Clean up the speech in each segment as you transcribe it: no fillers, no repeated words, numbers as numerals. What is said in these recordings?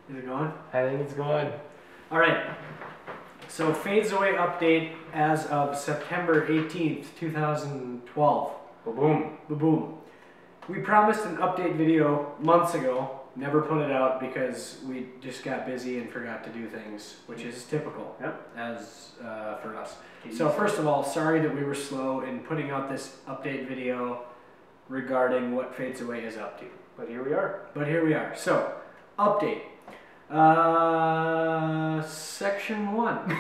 Is it going? I think it's going. All right. So Fades Away update as of September 18th, 2012. Boom. Boom. We promised an update video months ago. Never put it out because we just got busy and forgot to do things, which is typical. Yep. As for us. So first of all, sorry that we were slow in putting out this update video regarding what Fades Away is up to. But here we are. So, update. Section 1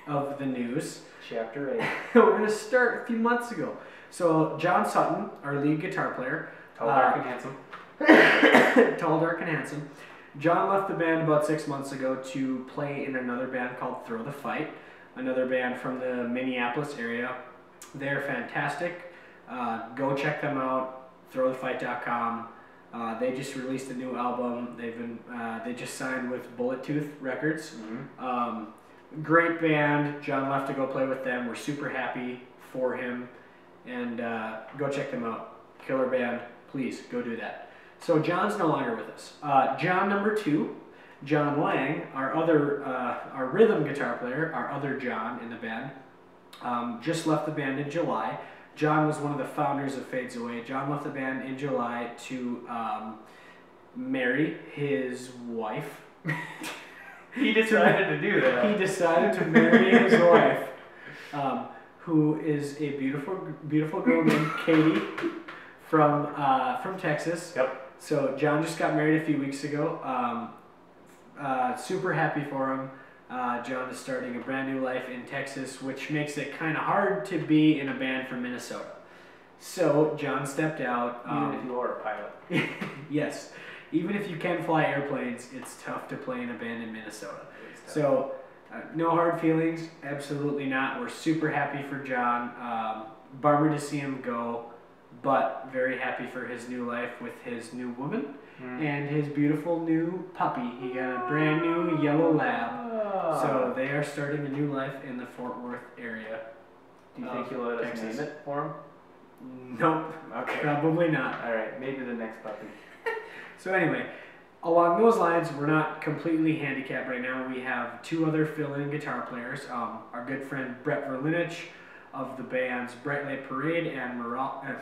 of the news. Chapter 8. We're going to start a few months ago. So, John Sutton, our lead guitar player. Tall, dark, and handsome. Tall, dark, and handsome. John left the band about 6 months ago to play in another band called Throw the Fight. Another band from the Minneapolis area. They're fantastic. Go check them out. Throwthefight.com. They just released a new album. They just signed with Bullet Tooth Records. Mm-hmm. Great band. John left to go play with them. We're super happy for him. And go check them out. Killer band. Please go do that. So John's no longer with us. John number 2, John Lang, our rhythm guitar player, our other John in the band, just left the band in July. John was one of the founders of Fades Away. John left the band in July to marry his wife. He decided to do that. He decided to marry his wife, who is a beautiful girl named Katie from Texas. Yep. So John just got married a few weeks ago. Super happy for him. John is starting a brand new life in Texas, which makes it kind of hard to be in a band from Minnesota. So John stepped out. Even if you are a pilot. Yes. Even if you can fly airplanes, it's tough to play in a band in Minnesota. So no hard feelings. Absolutely not. We're super happy for John. Bummer to see him go, but very happy for his new life with his new woman. And his beautiful new puppy. He got a brand new yellow lab. So they are starting a new life in the Fort Worth area. Do you think you'll let us name it for him? Nope. Okay. Probably not. Alright, maybe the next puppy. So anyway, along those lines, we're not completely handicapped right now. We have 2 other fill-in guitar players. Our good friend Brett Verlinich of the bands Bright Light Parade and Ramalia.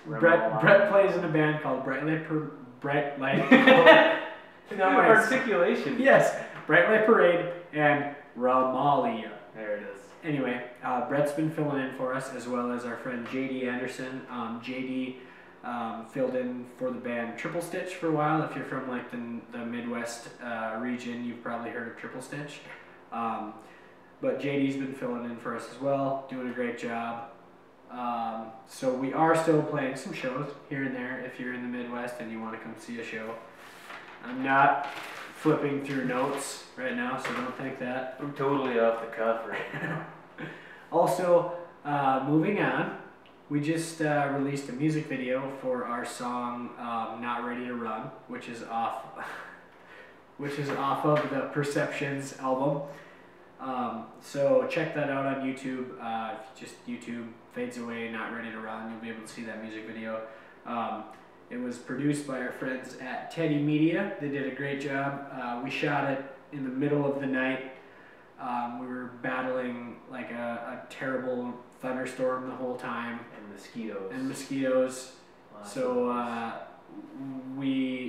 Brett plays in a band called Bright Light. Articulation. Yes, Bright Light Parade and Ramalia. There it is. Anyway, Brett's been filling in for us, as well as our friend JD Anderson. JD filled in for the band Triple Stitch for a while. If you're from like the Midwest region, you've probably heard of Triple Stitch. But JD's been filling in for us as well, doing a great job. So we are still playing some shows here and there if you're in the Midwest and you want to come see a show. I'm not flipping through notes right now, so don't think that. I'm totally off the cuff right now. Also, moving on, we just released a music video for our song Not Ready to Run, which is off of the Perceptions album. So check that out on YouTube. Just YouTube Fades Away, Not Ready to Run. You'll be able to see that music video. It was produced by our friends at Teddy Media. They did a great job. We shot it in the middle of the night. We were battling like a terrible thunderstorm the whole time. And mosquitoes. So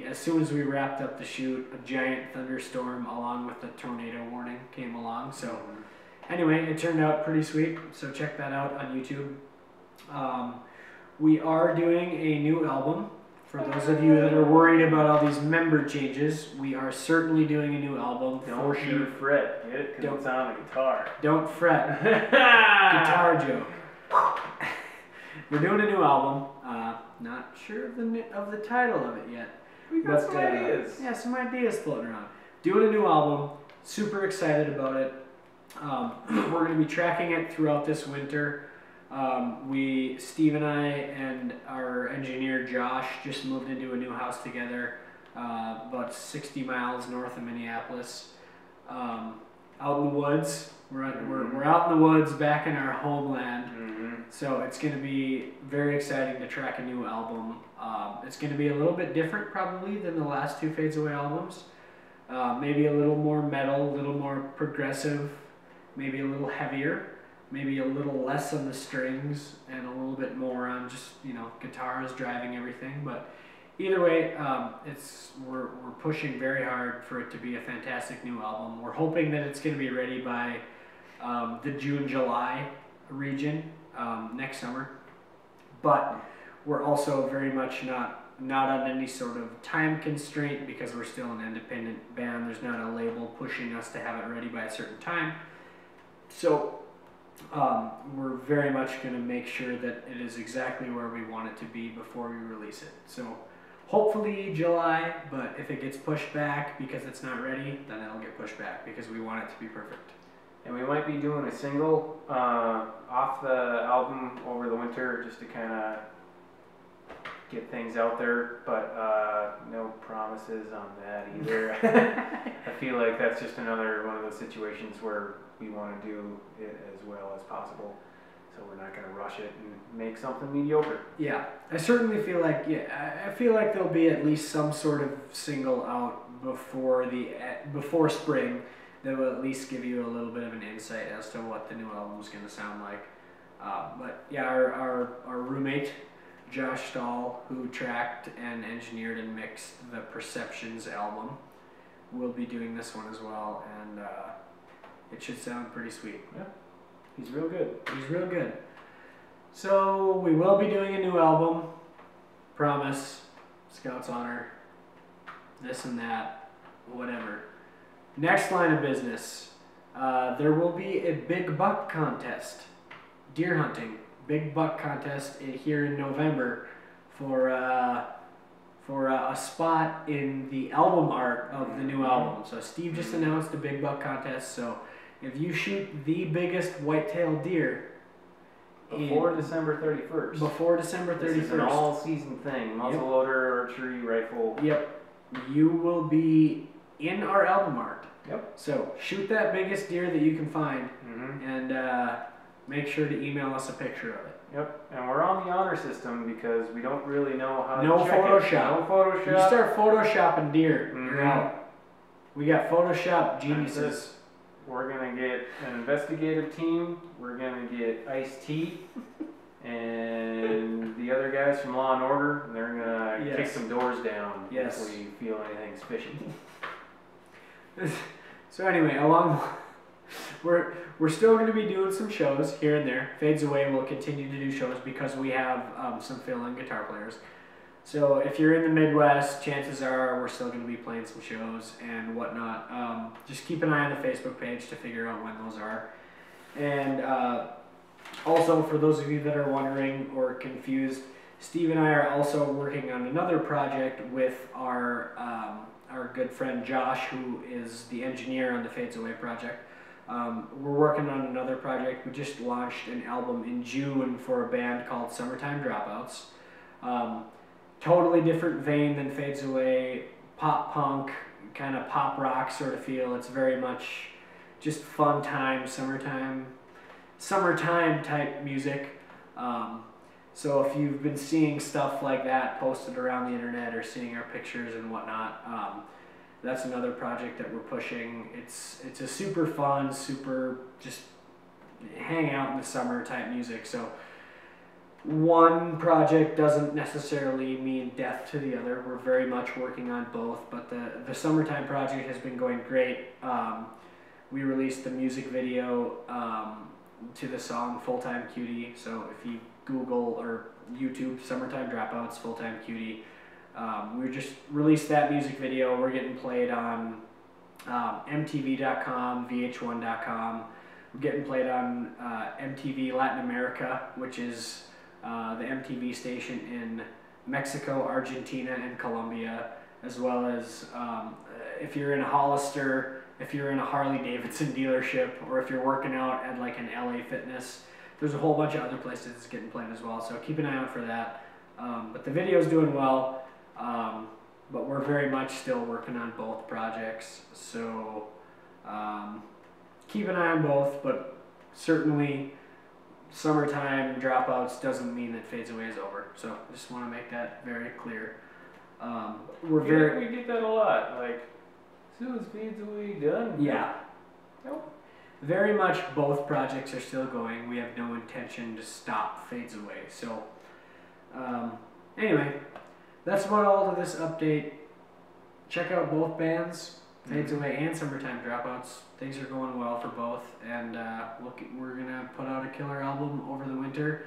as soon as we wrapped up the shoot, a giant thunderstorm along with the tornado warning came along. So anyway, it turned out pretty sweet. So check that out on YouTube. We are doing a new album. For those of you that are worried about all these member changes, we are certainly doing a new album. Don't you fret, get it? Because it's on the guitar. Don't fret. Guitar joke. We're doing a new album. Not sure of the title of it yet. We got some ideas. Yeah, some ideas floating around. Doing a new album. Super excited about it. We're going to be tracking it throughout this winter. Steve and I and our engineer Josh just moved into a new house together about 60 miles north of Minneapolis. Out in the woods. We're out in the woods back in our homeland. So it's going to be very exciting to track a new album. It's going to be a little bit different probably than the last two Fades Away albums. Maybe a little more metal, a little more progressive, maybe a little heavier, maybe a little less on the strings, and a little bit more on just, guitars driving everything. But either way, we're pushing very hard for it to be a fantastic new album. We're hoping that it's going to be ready by the June-July region next summer. But we're also very much not on any sort of time constraint because we're still an independent band. There's not a label pushing us to have it ready by a certain time. So we're very much going to make sure that it is exactly where we want it to be before we release it. So hopefully July, but if it gets pushed back because it's not ready, then it'll get pushed back because we want it to be perfect. And we might be doing a single off the album over the winter just to kind of get things out there, but no promises on that either. I feel like that's just another one of those situations where we want to do it as well as possible, so we're not going to rush it and make something mediocre. Yeah, I certainly feel like I feel like there'll be at least some sort of single out before spring that will at least give you a little bit of an insight as to what the new album is going to sound like. But yeah, our roommate Josh Stahl, who tracked and engineered and mixed the Perceptions album, will be doing this one as well, and it should sound pretty sweet. Yeah, he's real good. He's real good. So we will be doing a new album. Promise. Scout's honor. This and that. Whatever. Next line of business. There will be a big buck contest. Deer hunting. Big buck contest here in November for a spot in the album art of the new album. So Steve just announced a big buck contest. So if you shoot the biggest white-tailed deer before December 31st. Before December 31st. This is an all-season thing. Muzzleloader, archery, rifle. Yep. You will be in our album art. Yep. So shoot that biggest deer that you can find, and make sure to email us a picture of it. Yep, and we're on the honor system because we don't really know how to check Photoshop. it. No Photoshop. You start photoshopping deer, you're out. We got Photoshop geniuses. We're going to get an investigative team. We're going to get Ice-T and the other guys from Law and Order. And they're going to kick some doors down if we feel anything's fishy. So anyway, we're still going to be doing some shows here and there. Fades Away will continue to do shows because we have some fill-in guitar players. So if you're in the Midwest, chances are we're still going to be playing some shows and whatnot. Just keep an eye on the Facebook page to figure out when those are. And also, for those of you that are wondering or confused, Steve and I are also working on another project with our good friend Josh, who is the engineer on the Fades Away project. We're working on another project. We just launched an album in June for a band called Summertime Dropouts. Totally different vein than Fades Away, pop punk, kind of pop rock sort of feel. It's very much just fun time, summertime type music. So if you've been seeing stuff like that posted around the internet or seeing our pictures and whatnot, that's another project that we're pushing. It's a super fun, super just hang out in the summer type music. So one project doesn't necessarily mean death to the other. We're very much working on both, but the summertime project has been going great. We released the music video to the song Full Time Cutie. So if you Google or YouTube Summertime Dropouts, Full Time Cutie, we just released that music video. We're getting played on MTV.com, VH1.com. We're getting played on MTV Latin America, which is the MTV station in Mexico, Argentina, and Colombia, as well as if you're in a Hollister, if you're in a Harley Davidson dealership, or if you're working out at like an LA Fitness. There's a whole bunch of other places it's getting played as well, so keep an eye out for that. But the video's doing well, but we're very much still working on both projects, so keep an eye on both, but certainly summertime dropouts doesn't mean that Fades Away is over. So I just want to make that very clear. We get that a lot. Like, so is Fades Away done? Yeah. Nope. Very much both projects are still going. We have no intention to stop Fades Away. So, anyway, that's about all of this update. Check out both bands, Fades Away and Summertime Dropouts. Things are going well for both, and we're gonna put out a killer album over the winter.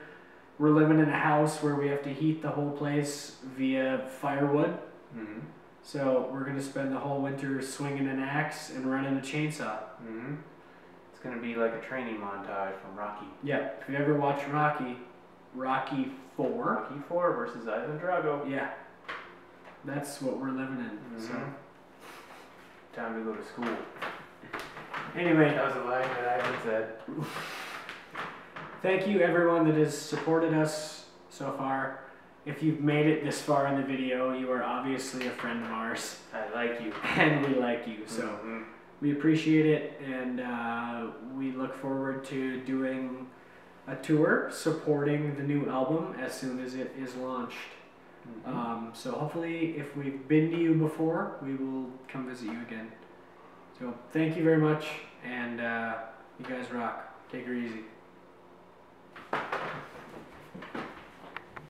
We're living in a house where we have to heat the whole place via firewood. Mm-hmm. So we're gonna spend the whole winter swinging an axe and running a chainsaw. Mm-hmm. It's gonna be like a training montage from Rocky. Yeah, if you ever watch Rocky 4. Rocky 4 versus Ivan Drago. Yeah, that's what we're living in. Mm-hmm. So time to go to school. anyway, That was a line that Ivan said. thank you everyone that has supported us so far. If you've made it this far in the video, you are obviously a friend of ours. I like you. And we like you, so Mm-hmm. we appreciate it, and we look forward to doing a tour supporting the new album as soon as it is launched. Mm-hmm. So hopefully, if we've been to you before, we will come visit you again. So thank you very much, and you guys rock. Take her easy.